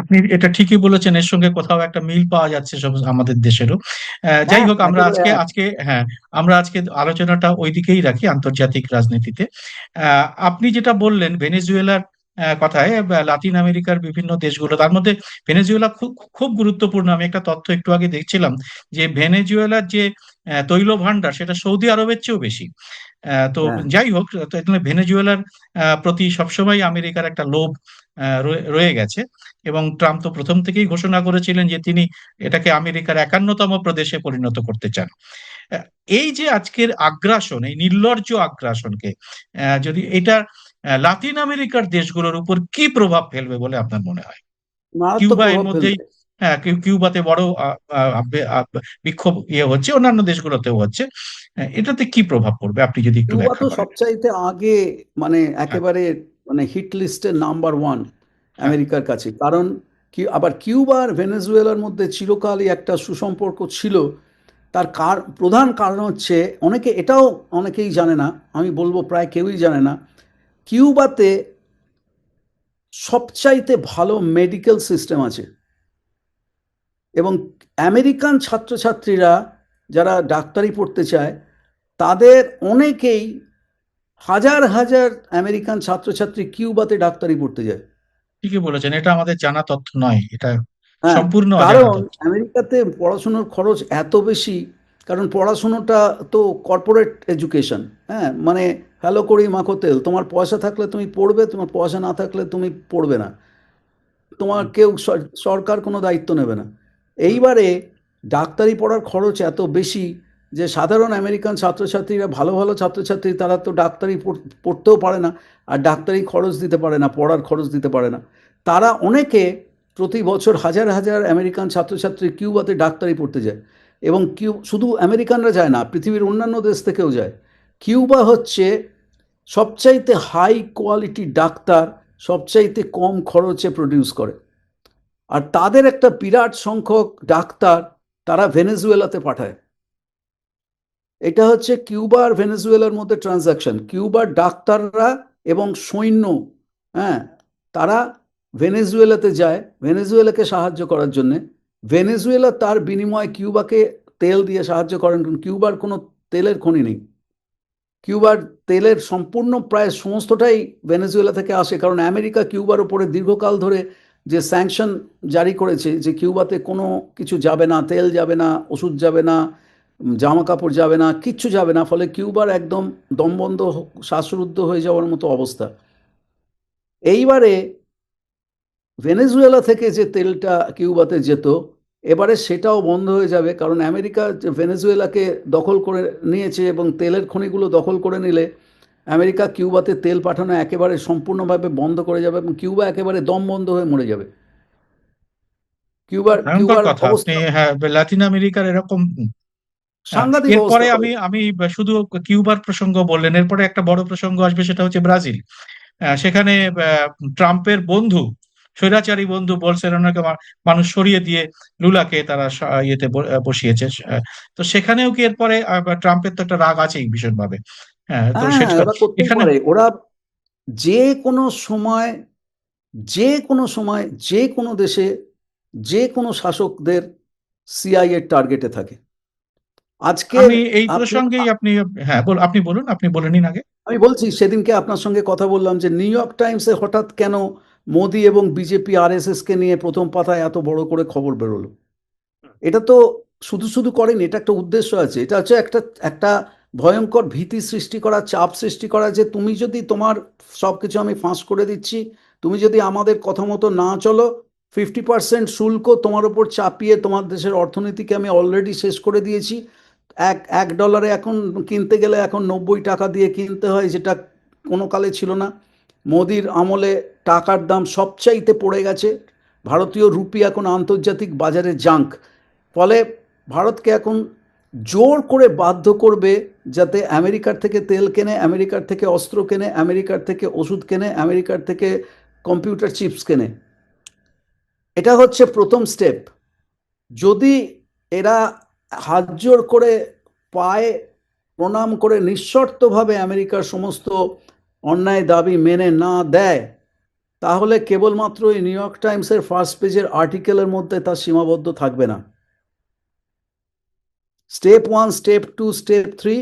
Speaker 2: আপনি এটা ঠিকই বলেছেন, এর সঙ্গে কোথাও একটা মিল পাওয়া যাচ্ছে সব আমাদের দেশেরও। যাই
Speaker 1: হ্যাঁ,
Speaker 2: হোক, আমরা
Speaker 1: একেবারে
Speaker 2: আজকে
Speaker 1: এক।
Speaker 2: আজকে হ্যাঁ, আমরা আজকে আলোচনাটা ওই দিকেই রাখি, আন্তর্জাতিক রাজনীতিতে। আপনি যেটা বললেন ভেনেজুয়েলার কথায়, লাতিন আমেরিকার বিভিন্ন দেশগুলো, তার মধ্যে ভেনেজুয়েলা খুব খুব গুরুত্বপূর্ণ। আমি একটা তথ্য একটু আগে দেখছিলাম যে ভেনেজুয়েলার যে তৈল ভান্ডার, সেটা সৌদি আরবের চেয়েও বেশি। তো
Speaker 1: হ্যাঁ,
Speaker 2: যাই হোক, তো এখানে ভেনেজুয়েলার প্রতি সবসময় আমেরিকার একটা লোভ রয়ে গেছে। এবং ট্রাম্প তো প্রথম থেকেই ঘোষণা করেছিলেন যে তিনি এটাকে আমেরিকার 51তম প্রদেশে পরিণত করতে চান। আহ, এই যে আজকের আগ্রাসন, এই নির্লজ্জ আগ্রাসনকে যদি এটা লাতিন আমেরিকার দেশগুলোর উপর কি প্রভাব ফেলবে বলে আপনার মনে হয়?
Speaker 1: মারাত্মক
Speaker 2: কিউবা এর
Speaker 1: প্রভাব
Speaker 2: মধ্যেই,
Speaker 1: ফেলবে।
Speaker 2: হ্যাঁ, কিউবাতে বড় বিক্ষোভ হচ্ছে, অন্যান্য দেশগুলোতেও হচ্ছে। এটাতে কি প্রভাব পড়বে আপনি যদি একটু
Speaker 1: কিউবা
Speaker 2: ব্যাখ্যা
Speaker 1: তো
Speaker 2: করেন।
Speaker 1: সবচাইতে আগে, মানে
Speaker 2: হ্যাঁ,
Speaker 1: একেবারে, মানে হিট লিস্টের নাম্বার ওয়ান
Speaker 2: হ্যাঁ,
Speaker 1: আমেরিকার কাছে। কারণ কি, আবার কিউবা আর ভেনেজুয়েলার মধ্যে চিরকালই একটা সুসম্পর্ক ছিল। তার প্রধান কারণ হচ্ছে, অনেকেই জানে না, আমি বলবো প্রায় কেউই জানে না, কিউবাতে সবচাইতে ভালো মেডিকেল সিস্টেম আছে। এবং আমেরিকান ছাত্রছাত্রীরা যারা ডাক্তারি পড়তে চায়, তাদের অনেকেই, হাজার হাজার আমেরিকান ছাত্রছাত্রী কিউবাতে ডাক্তারি পড়তে যায়।
Speaker 2: ঠিকই বলেছেন, এটা আমাদের জানা তথ্য নয়, এটা
Speaker 1: হ্যাঁ,
Speaker 2: সম্পূর্ণ অজানা
Speaker 1: কারণ
Speaker 2: তথ্য।
Speaker 1: আমেরিকাতে পড়াশুনোর খরচ এত বেশি, কারণ পড়াশুনোটা তো কর্পোরেট এডুকেশন। হ্যাঁ, মানে হ্যালো করি মাখো তেল, তোমার পয়সা থাকলে তুমি পড়বে, তোমার পয়সা না থাকলে তুমি পড়বে না, তোমার
Speaker 2: হুম,
Speaker 1: কেউ সরকার কোনো দায়িত্ব নেবে না।
Speaker 2: হুম।
Speaker 1: এইবারে ডাক্তারি পড়ার খরচ এত বেশি যে সাধারণ আমেরিকান ছাত্রছাত্রীরা, ভালো ভালো ছাত্রছাত্রী, তারা তো ডাক্তারি পড়তেও পারে না, আর ডাক্তারি খরচ দিতে পারে না, পড়ার খরচ দিতে পারে না। তারা অনেকে প্রতি বছর হাজার হাজার আমেরিকান ছাত্রছাত্রী কিউবাতে ডাক্তারি পড়তে যায়। এবং শুধু আমেরিকানরা যায় না, পৃথিবীর অন্যান্য দেশ থেকেও যায়। কিউবা হচ্ছে সবচাইতে হাই কোয়ালিটি ডাক্তার সবচাইতে কম খরচে প্রডিউস করে। আর তাদের একটা বিরাট সংখ্যক ডাক্তার তারা ভেনেজুয়েলাতে পাঠায়। এটা হচ্ছে কিউবা আর ভেনেজুয়েলার মধ্যে ট্রানজাকশন। কিউবার ডাক্তাররা এবং সৈন্য, হ্যাঁ, তারা ভেনেজুয়েলাতে যায় ভেনেজুয়েলাকে সাহায্য করার জন্যে। ভেনেজুয়েলা তার বিনিময়ে কিউবাকে তেল দিয়ে সাহায্য করেন, কারণ কিউবার কোনো তেলের খনি নেই। কিউবার তেলের সম্পূর্ণ প্রায় সমস্তটাই ভেনেজুয়েলা থেকে আসে, কারণ আমেরিকা কিউবার উপরে দীর্ঘকাল ধরে যে স্যাংশন জারি করেছে যে কিউবাতে কোনো কিছু যাবে না, তেল যাবে না, ওষুধ যাবে না, জামা কাপড় যাবে না, কিচ্ছু যাবে না, ফলে কিউবার একদম দমবন্ধ, শ্বাসরুদ্ধ হয়ে যাওয়ার মতো অবস্থা। এইবারে ভেনেজুয়েলা থেকে যে তেলটা কিউবাতে যেত, এবারে সেটাও বন্ধ হয়ে যাবে, কারণ আমেরিকা যে ভেনেজুয়েলাকে দখল করে নিয়েছে, এবং তেলের খনিগুলো দখল করে নিলে আমেরিকা কিউবাতে তেল পাঠানো একেবারে সম্পূর্ণভাবে বন্ধ করে যাবে, এবং কিউবা একেবারে দম বন্ধ হয়ে মরে যাবে।
Speaker 2: ভয়ঙ্কর
Speaker 1: কিউবার
Speaker 2: কথা। আপনি,
Speaker 1: অবস্থা
Speaker 2: হ্যাঁ, লাতিন আমেরিকার এরকম। হ্যাঁ,
Speaker 1: সাংঘাতিক
Speaker 2: এরপরে
Speaker 1: অবস্থা হবে।
Speaker 2: আমি শুধু কিউবার প্রসঙ্গ বললেন, এরপরে একটা বড় প্রসঙ্গ আসবে, সেটা হচ্ছে ব্রাজিল। সেখানে ট্রাম্পের বন্ধু, স্বৈরাচারী বন্ধু বলসেরানোকে মানুষ সরিয়ে দিয়ে লুলাকে তারা ইয়েতে বসিয়েছে। তো সেখানেও কি এরপরে ট্রাম্পের তো একটা রাগ আছেই ভীষণভাবে। হ্যাঁ, তো
Speaker 1: হ্যাঁ,
Speaker 2: সেটা
Speaker 1: ওরা করতেই
Speaker 2: এখানে।
Speaker 1: পারে। ওরা যে কোনো সময়, যে কোনো সময়, যে কোনো দেশে, যে কোনো শাসকদের সিআইএর টার্গেটে থাকে। আজকে
Speaker 2: আমি এই
Speaker 1: আপনি,
Speaker 2: প্রসঙ্গেই আপনি, হ্যাঁ, আপনি বলুন, আপনি বলে নিন আগে।
Speaker 1: আমি বলছি, সেদিনকে আপনার সঙ্গে কথা বললাম যে নিউ ইয়র্ক টাইমসে হঠাৎ কেন মোদি এবং বিজেপি আরএসএসকে নিয়ে প্রথম পাতায় এত বড় করে খবর বেরোলো। এটা তো শুধু শুধু করেনি, এটা একটা উদ্দেশ্য আছে। এটা হচ্ছে একটা একটা ভয়ঙ্কর ভীতি সৃষ্টি করা, চাপ সৃষ্টি করা, যে তুমি যদি তোমার সব কিছু আমি ফাঁস করে দিচ্ছি, তুমি যদি আমাদের কথা মতো না চলো, 50% শুল্ক তোমার ওপর চাপিয়ে তোমার দেশের অর্থনীতিকে আমি অলরেডি শেষ করে দিয়েছি, এক ডলারে এখন কিনতে গেলে এখন 90 টাকা দিয়ে কিনতে হয়, যেটা কোনো কালে ছিল না। মোদির আমলে টাকার দাম সবচাইতে পড়ে গেছে। ভারতীয় রুপি এখন আন্তর্জাতিক বাজারে জাঙ্ক। ফলে ভারতকে এখন জোর করে বাধ্য করবে যাতে আমেরিকার থেকে তেল কেনে, আমেরিকার থেকে অস্ত্র কেনে, আমেরিকার থেকে ওষুধ কেনে, আমেরিকার থেকে কম্পিউটার চিপস কেনে। এটা হচ্ছে প্রথম স্টেপ। যদি এরা হাত জোড় করে পায়ে প্রণাম করে নিঃশর্তভাবে আমেরিকার সমস্ত অন্যায় দাবি মেনে না দেয়, তাহলে কেবলমাত্র এই নিউ ইয়র্ক টাইমসের ফার্স্ট পেজের আর্টিকেলের মধ্যে তা সীমাবদ্ধ থাকবে না। স্টেপ 1, স্টেপ 2, স্টেপ 3,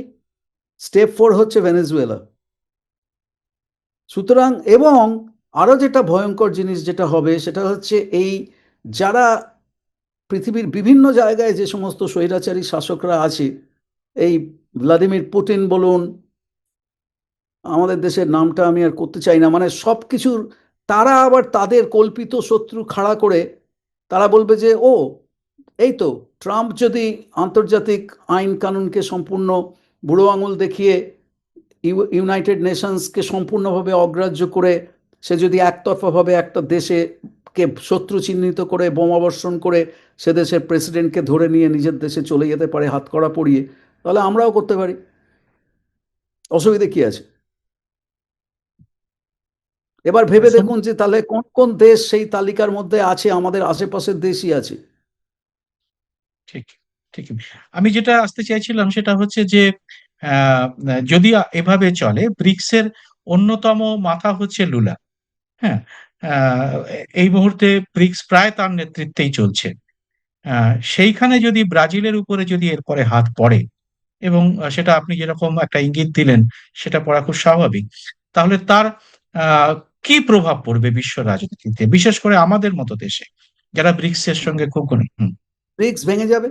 Speaker 1: স্টেপ 4 হচ্ছে ভেনেজুয়েলা। সুতরাং এবং আরো যেটা ভয়ঙ্কর জিনিস যেটা হবে সেটা হচ্ছে এই যারা পৃথিবীর বিভিন্ন জায়গায় যে সমস্ত স্বৈরাচারী শাসকরা আছে, এই ভ্লাদিমির পুতিন বলুন, আমাদের দেশের নামটা আমি আর করতে চাই না, মানে সব কিছুর তারা আবার তাদের কল্পিত শত্রু খাড়া করে তারা বলবে যে ও এই তো ট্রাম্প যদি আন্তর্জাতিক আইন কানুনকে সম্পূর্ণ বুড়ো আঙুল দেখিয়ে ইউনাইটেড নেশনসকে সম্পূর্ণভাবে অগ্রাহ্য করে সে যদি একতরফাভাবে একটা দেশে কে শত্রু চিহ্নিত করে বোমাবর্ষণ করে সে দেশের প্রেসিডেন্টকে ধরে নিয়ে নিজের দেশে চলে যেতে পারে হাতকড়া পরিয়ে, তাহলে আমরাও করতে পারি। অসুবিধে কি আছে? এবার ভেবে দেখুন যে তাহলে কোন কোন দেশ সেই তালিকার মধ্যে আছে, আমাদের আশেপাশের দেশই আছে।
Speaker 2: ঠিক, ঠিক। আমি যেটা আসতে চাইছিলাম সেটা হচ্ছে যে আহ, যদি এভাবে চলে, ব্রিক্সের অন্যতম মাথা হচ্ছে লুলা। হ্যাঁ, আহ, এই মুহূর্তে ব্রিক্স প্রায় তার নেতৃত্বেই চলছে। সেইখানে যদি ব্রাজিলের উপরে যদি এরপরে হাত পড়ে, এবং সেটা আপনি যেরকম একটা ইঙ্গিত দিলেন সেটা পড়া খুব স্বাভাবিক, তাহলে তার আহ, কি প্রভাব পড়বে বিশ্ব রাজনীতিতে, বিশেষ করে আমাদের মতো দেশে যারা ব্রিক্সের সঙ্গে খুব
Speaker 1: ব্রিক্স ভেঙে যাবে।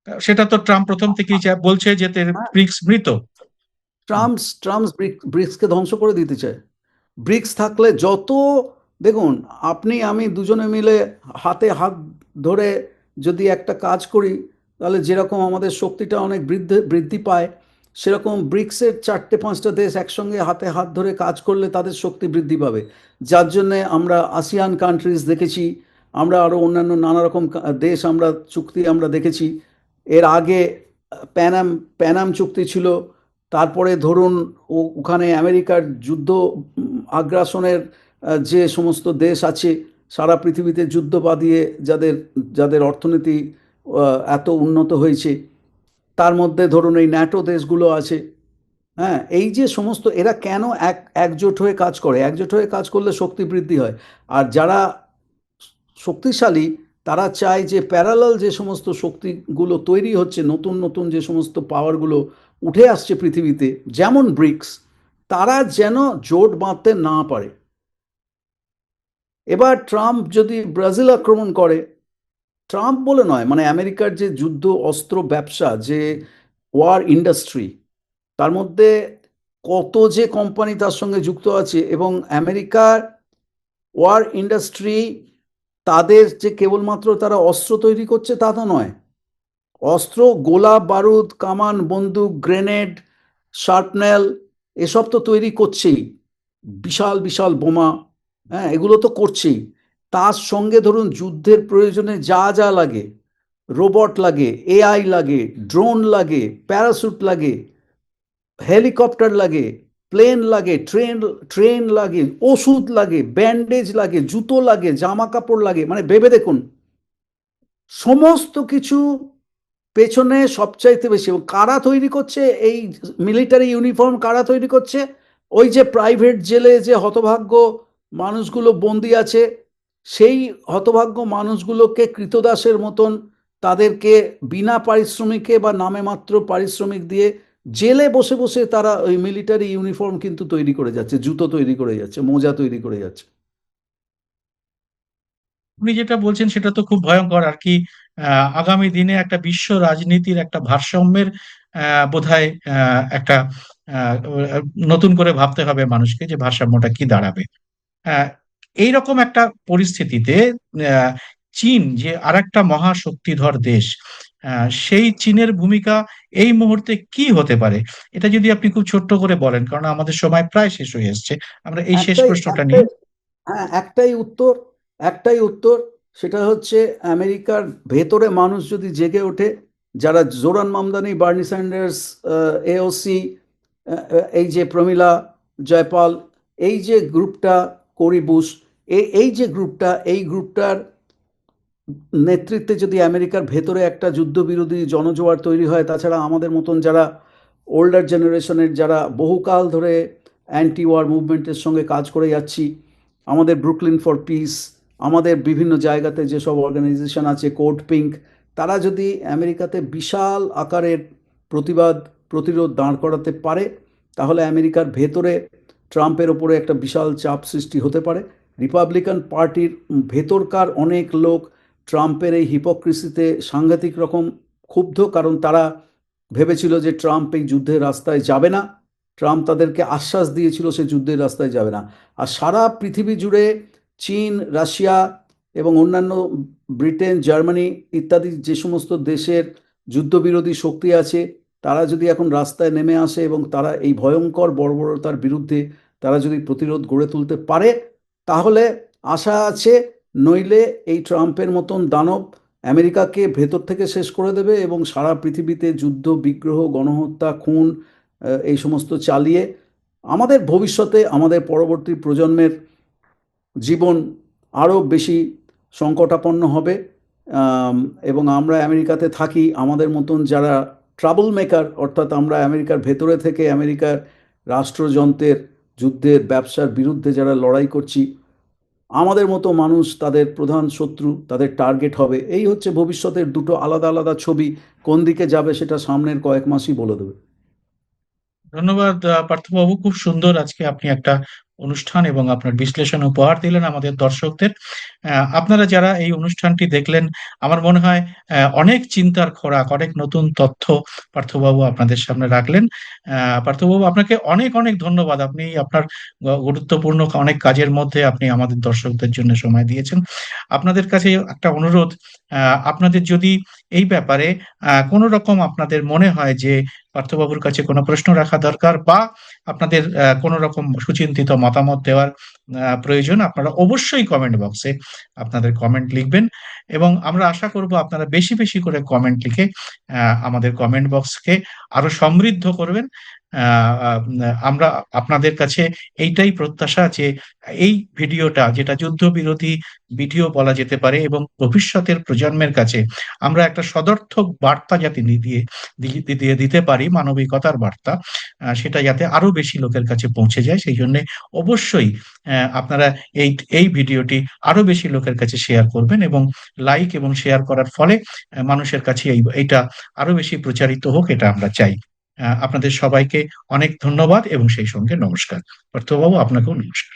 Speaker 2: সেটা তো ট্রাম্প প্রথম থেকেই বলছে যে
Speaker 1: হ্যাঁ,
Speaker 2: ব্রিক্স মৃত। হুম,
Speaker 1: ট্রাম্পস ব্রিক্সকে ধ্বংস করে দিতে চায়। ব্রিক্স থাকলে যত, দেখুন, আপনি আমি দুজনে মিলে হাতে হাত ধরে যদি একটা কাজ করি, তাহলে যেরকম আমাদের শক্তিটা অনেক বৃদ্ধি বৃদ্ধি পায়, সেরকম ব্রিক্সের 4-5টা দেশ একসঙ্গে হাতে হাত ধরে কাজ করলে তাদের শক্তি বৃদ্ধি পাবে। যার জন্যে আমরা আসিয়ান কান্ট্রিজ দেখেছি, আমরা আরও অন্যান্য নানা রকম দেশ আমরা চুক্তি আমরা দেখেছি। এর আগে প্যানাম প্যানাম চুক্তি ছিল। তারপরে ধরুন ওখানে আমেরিকার যুদ্ধ আগ্রাসনের যে সমস্ত দেশ আছে সারা পৃথিবীতে যুদ্ধ বাঁধিয়ে যাদের যাদের অর্থনীতি এত উন্নত হয়েছে, তার মধ্যে ধরুন এই ন্যাটো দেশগুলো আছে। হ্যাঁ, এই যে সমস্ত এরা কেন একজোট হয়ে কাজ করে, একজোট হয়ে কাজ করলে শক্তি বৃদ্ধি হয়। আর যারা শক্তিশালী তারা চায় যে প্যারালাল যে সমস্ত শক্তিগুলো তৈরি হচ্ছে, নতুন নতুন যে সমস্ত পাওয়ারগুলো উঠে আসছে পৃথিবীতে, যেমন ব্রিক্স, তারা যেন জোট বাঁধতে না পারে। এবার ট্রাম্প যদি ব্রাজিল আক্রমণ করে, ট্রাম্প বলে নয়, মানে আমেরিকার যে যুদ্ধ অস্ত্র ব্যবসা, যে ওয়ার ইন্ডাস্ট্রি, তার মধ্যে কত যে কোম্পানি তার সঙ্গে যুক্ত আছে, এবং আমেরিকার ওয়ার ইন্ডাস্ট্রি তাদের যে কেবলমাত্র তারা অস্ত্র তৈরি করছে তা তো নয়, অস্ত্র, গোলা বারুদ, কামান, বন্দুক, গ্রেনেড, শার্পনেল, এসব তো তৈরি করছেই। বিশাল বিশাল বোমা, হ্যাঁ, এগুলো তো করছেই। তার সঙ্গে ধরুন যুদ্ধের প্রয়োজনে যা যা লাগে, রোবট লাগে, এআই লাগে, ড্রোন লাগে, প্যারাসুট লাগে, হেলিকপ্টার লাগে, প্লেন লাগে, ট্রেন লাগে, ওষুধ লাগে, ব্যান্ডেজ লাগে, জুতো লাগে, জামা কাপড় লাগে, মানে ভেবে দেখুন সমস্ত কিছু পেছনে সবচাইতে বেশি। এবং কারা তৈরি করছে এই মিলিটারি ইউনিফর্ম, কারা তৈরি করছে? ওই যে প্রাইভেট জেলে যে হতভাগ্য মানুষগুলো বন্দি আছে, সেই হতভাগ্য মানুষগুলোকে কৃতদাসের মতন তাদেরকে বিনা পারিশ্রমিকে বা নামে মাত্র পারিশ্রমিক দিয়ে জেলে বসে বসে তারা ওই মিলিটারি ইউনিফর্ম কিন্তু তৈরি করে যাচ্ছে, জুতো তৈরি করে যাচ্ছে, মোজা তৈরি করে যাচ্ছে।
Speaker 2: আপনি যেটা বলছেন সেটা তো খুব ভয়ঙ্কর আর কি। আগামী দিনে একটা বিশ্ব রাজনীতির একটা ভারসাম্যের বোধহয় একটা আহ, নতুন করে ভাবতে হবে মানুষকে যে ভারসাম্যটা কি দাঁড়াবে। আহ, এইরকম একটা পরিস্থিতিতে আহ, চীন যে আরেকটা মহাশক্তিধর দেশ, সেই চীনের ভূমিকা এই মুহূর্তে কি হতে পারে, এটা যদি আপনি খুব ছোট্ট করে বলেন, কারণ আমাদের সময় প্রায় শেষ হয়ে এসেছে। আমরা এই শেষ
Speaker 1: একটাই
Speaker 2: প্রশ্নটা নিয়ে।
Speaker 1: একটাই হ্যাঁ, একটাই উত্তর, সেটা হচ্ছে আমেরিকার ভেতরে মানুষ যদি জেগে ওঠে, যারা Zohran Mamdani, Bernie Sanders, AOC, এই যে প্রমীলা জয়পাল, এই যে গ্রুপটা, কোরি বুশ, এই গ্রুপটার নেতৃত্বে যদি আমেরিকার ভেতরে একটা যুদ্ধবিরোধী জনজোয়ার তৈরি হয়, তাছাড়া আমাদের মতন যারা ওল্ডার জেনারেশনের, যারা বহুকাল ধরে অ্যান্টি ওয়ার মুভমেন্টের সঙ্গে কাজ করে যাচ্ছি, আমাদের ব্রুকলিন ফর পিস, আমাদের বিভিন্ন জায়গাতে যেসব অর্গানাইজেশন আছে, কোড পিঙ্ক, তারা যদি আমেরিকাতে বিশাল আকারের প্রতিবাদ প্রতিরোধ দাঁড় করাতে পারে, তাহলে আমেরিকার ভেতরে ট্রাম্পের ওপরে একটা বিশাল চাপ সৃষ্টি হতে পারে। রিপাবলিকান পার্টির ভেতরকার অনেক লোক ট্রাম্পের এই হিপোক্রিসিতে সাংঘাতিক রকম ক্ষুব্ধ, কারণ তারা ভেবেছিল যে ট্রাম্প এই যুদ্ধের রাস্তায় যাবে না। ট্রাম্প তাদেরকে আশ্বাস দিয়েছিল সে যুদ্ধের রাস্তায় যাবে না। আর সারা পৃথিবী জুড়ে চীন, রাশিয়া এবং অন্যান্য ব্রিটেন, জার্মানি ইত্যাদি যে সমস্ত দেশের যুদ্ধবিরোধী শক্তি আছে, তারা যদি এখন রাস্তায় নেমে আসে এবং তারা এই ভয়ঙ্কর বর্বরতার বিরুদ্ধে তারা যদি প্রতিরোধ গড়ে তুলতে পারে, তাহলে আশা আছে। নইলে এই ট্রাম্পের মতন দানব আমেরিকাকে ভেতর থেকে শেষ করে দেবে এবং সারা পৃথিবীতে যুদ্ধ, বিগ্রহ, গণহত্যা, খুন, এই সমস্ত চালিয়ে আমাদের ভবিষ্যতে, আমাদের পরবর্তী প্রজন্মের জীবন আরও বেশি সংকটাপন্ন হবে। এবং আমরা আমেরিকাতে থাকি, আমাদের মতন যারা ট্রাবল মেকার, অর্থাৎ আমরা আমেরিকার ভেতরে থেকে আমেরিকার রাষ্ট্রযন্ত্রের, যুদ্ধের, ব্যবসার বিরুদ্ধে যারা লড়াই করছি, আমাদের মতো মানুষ তাদের প্রধান শত্রু, তাদের টার্গেট হবে। এই হচ্ছে ভবিষ্যতের দুটো আলাদা আলাদা ছবি। কোন দিকে যাবে সেটা সামনের কয়েক মাসই বলে দেবে।
Speaker 2: ধন্যবাদ পার্থবাবু, খুব সুন্দর আজকে আপনি একটা অনুষ্ঠান এবং আপনার বিশ্লেষণ উপহার দিলেন আমাদের দর্শকদের। আপনারা যারা এই অনুষ্ঠানটি দেখলেন, আমার মনে হয় অনেক চিন্তার খোরাক, অনেক নতুন তথ্য পার্থবাবু আপনাদের সামনে রাখলেন। পার্থবাবু, আপনাকে অনেক অনেক ধন্যবাদ। আপনি আপনার গুরুত্বপূর্ণ অনেক কাজের মধ্যে আপনি আমাদের দর্শকদের জন্য সময় দিয়েছেন। আপনাদের কাছে একটা অনুরোধ, আপনাদের যদি এই ব্যাপারে কোনো রকম আপনাদের মনে হয় যে পার্থবাবুর কাছে কোনো প্রশ্ন রাখা দরকার, বা আপনাদের কোনো রকম সুচিন্তিত মতামত দেওয়ার প্রয়োজন, আপনারা অবশ্যই কমেন্ট বক্সে আপনাদের কমেন্ট লিখবেন। এবং আমরা আশা করব আপনারা বেশি বেশি করে কমেন্ট লিখে আমাদের কমেন্ট বক্সকে আরো সমৃদ্ধ করবেন। আমরা আপনাদের কাছে এইটাই প্রত্যাশা যে এই ভিডিওটা, যেটা যুদ্ধবিরোধী ভিডিও বলা যেতে পারে, এবং ভবিষ্যতের প্রজন্মের কাছে আমরা একটা সদর্থক বার্তা যাতে দিয়ে দিয়ে দিতে পারি, মানবিকতার বার্তা, সেটা যাতে আরো বেশি লোকের কাছে পৌঁছে যায়, সেই জন্য অবশ্যই আপনারা এই এই ভিডিওটি আরো বেশি লোকের কাছে শেয়ার করবেন, এবং লাইক এবং শেয়ার করার ফলে মানুষের কাছে এইটা আরো বেশি প্রচারিত হোক, এটা আমরা চাই। আপনাদের সবাইকে অনেক ধন্যবাদ এবং সেই সঙ্গে নমস্কার। পার্থবাবু, আপনাকেও নমস্কার।